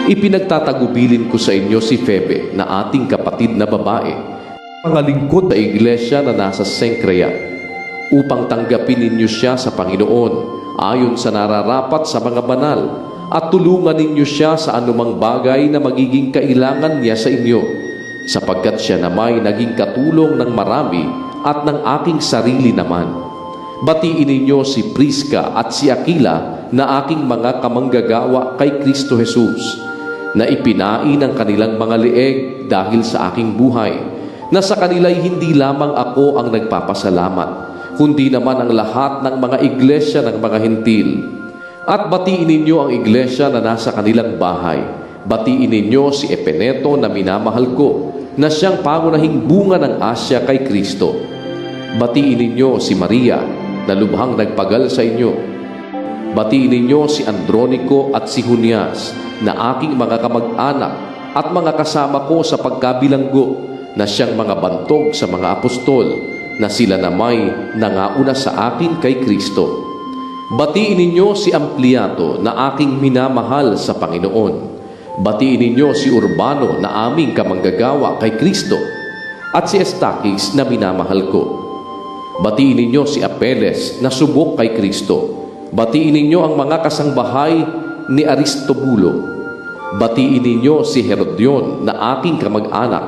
Ipinagtatagubilin ko sa inyo si Febe na ating kapatid na babae, pangalingkod na iglesia na nasa Sencrea, upang tanggapin ninyo siya sa Panginoon ayon sa nararapat sa mga banal, at tulungan ninyo siya sa anumang bagay na magiging kailangan niya sa inyo, sapagkat siya na may naging katulong ng marami at ng aking sarili naman. Batiin ninyo si Prisca at si Aquila na aking mga kamanggagawa kay Kristo Jesus, na ipinain ang kanilang mga leeg dahil sa aking buhay, na sa kanila'y hindi lamang ako ang nagpapasalamat, kundi naman ang lahat ng mga iglesia ng mga Hentil. At batiin ninyo ang iglesia na nasa kanilang bahay. Batiin ninyo si Epeneto na minamahal ko, na siyang pangunahing bunga ng Asya kay Kristo. Batiin ninyo si Maria na lubhang nagpagal sa inyo. Batiin ninyo si Andronico at si Junias na aking mga kamag-anak at mga kasama ko sa pagkabilanggo, na siyang mga bantog sa mga apostol, na sila na may nangauna sa akin kay Kristo. Batiin ninyo si Ampliato na aking minamahal sa Panginoon. Batiin ninyo si Urbano na aming kamanggagawa kay Kristo, at si Estaquis na minamahal ko. Batiin ninyo si Apeles na subok kay Kristo. Batiin ninyo ang mga kasangbahay ni Aristobulo. Batiin ninyo si Herodion na aking kamag-anak.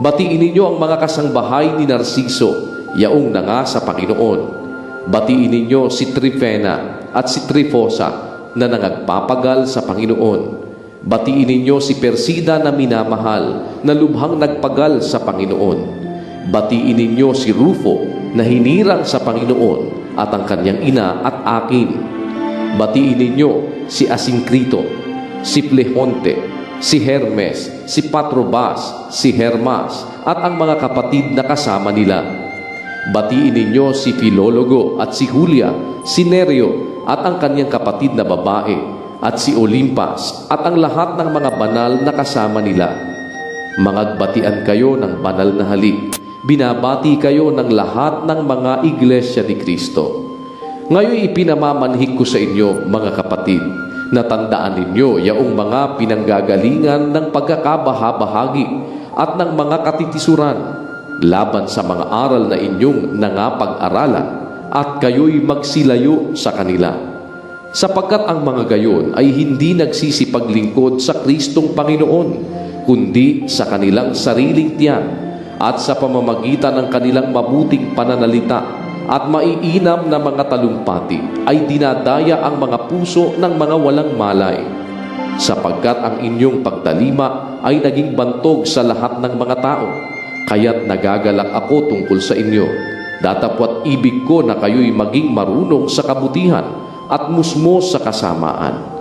Batiin ninyo ang mga kasangbahay ni Narciso, yaong nanga sa Panginoon. Batiin ninyo si Trifena at si Trifosa na nangagpapagal sa Panginoon. Batiin ninyo si Persida na minamahal, na lubhang nagpagal sa Panginoon. Batiin ninyo si Rufo na hinirang sa Panginoon at ang kanyang ina at akin. Batiin ninyo si Asincrito, si Plehonte, si Hermes, si Patrobas, si Hermas, at ang mga kapatid na kasama nila. Batiin ninyo si Filologo at si Julia, si Nereo at ang kanyang kapatid na babae, at si Olimpas at ang lahat ng mga banal na kasama nila. Mangagbatian kayo ng banal na halik. Binabati kayo ng lahat ng mga iglesia ni Kristo. Ngayon ipinamamanhik ko sa inyo, mga kapatid, na tandaan ninyo yaong mga pinanggagalingan ng pagkakabahabahagi at ng mga katitisuran laban sa mga aral na inyong nangapag-aralan, at kayo'y magsilayo sa kanila. Sapagkat ang mga gayon ay hindi nagsisipaglingkod sa Kristong Panginoon, kundi sa kanilang sariling tiyan, at sa pamamagitan ng kanilang mabuting pananalita at maiinam na mga talumpati ay dinadaya ang mga puso ng mga walang malay, sapagkat ang inyong pagtalima ay naging bantog sa lahat ng mga tao. Kaya't nagagalak ako tungkol sa inyo. Datapwat ibig ko na kayo'y maging marunong sa kabutihan at musmos sa kasamaan.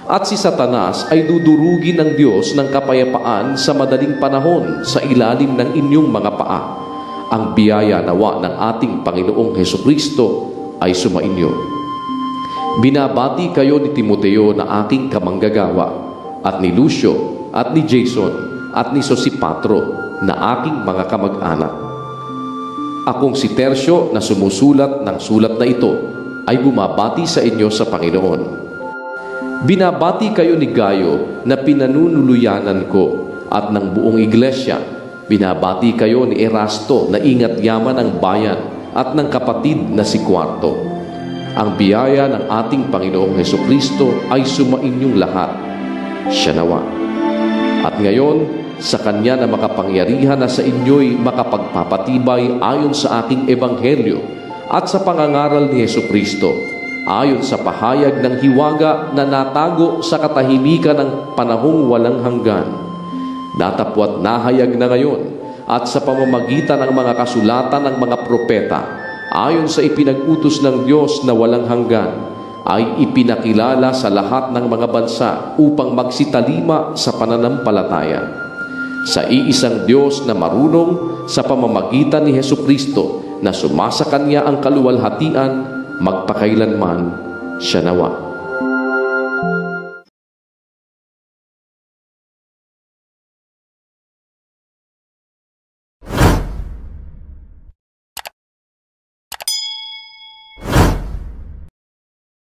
At si Satanas ay dudurugin ng Diyos ng kapayapaan sa madaling panahon sa ilalim ng inyong mga paa. Ang biyaya nawa ng ating Panginoong Hesukristo ay sumainyo. Binabati kayo ni Timoteo na aking kamanggagawa, at ni Lucio, at ni Jason, at ni Sosipatro na aking mga kamag-anak. Akong si Tercio na sumusulat ng sulat na ito ay bumabati sa inyo sa Panginoon. Binabati kayo ni Gayo na pinanunuluyanan ko, at ng buong iglesia. Binabati kayo ni Erasto na ingat yaman ng bayan, at ng kapatid na si Cuarto. Ang biyaya ng ating Panginoong Hesukristo ay sumainyong lahat. Siya nawa. At ngayon, sa Kanya na makapangyarihan na sa inyo'y makapagpapatibay ayon sa aking ebanghelyo at sa pangangaral ni Hesukristo, ayon sa pahayag ng hiwaga na natago sa katahimikan ng panahong walang hanggan. Datapwat nahayag na ngayon, at sa pamamagitan ng mga kasulatan ng mga propeta, ayon sa ipinag-utos ng Diyos na walang hanggan, ay ipinakilala sa lahat ng mga bansa upang magsitalima sa pananampalataya sa iisang Diyos na marunong sa pamamagitan ni Hesukristo, na sumasa Kanya ang kaluwalhatian magpakailanman. Siya nawa.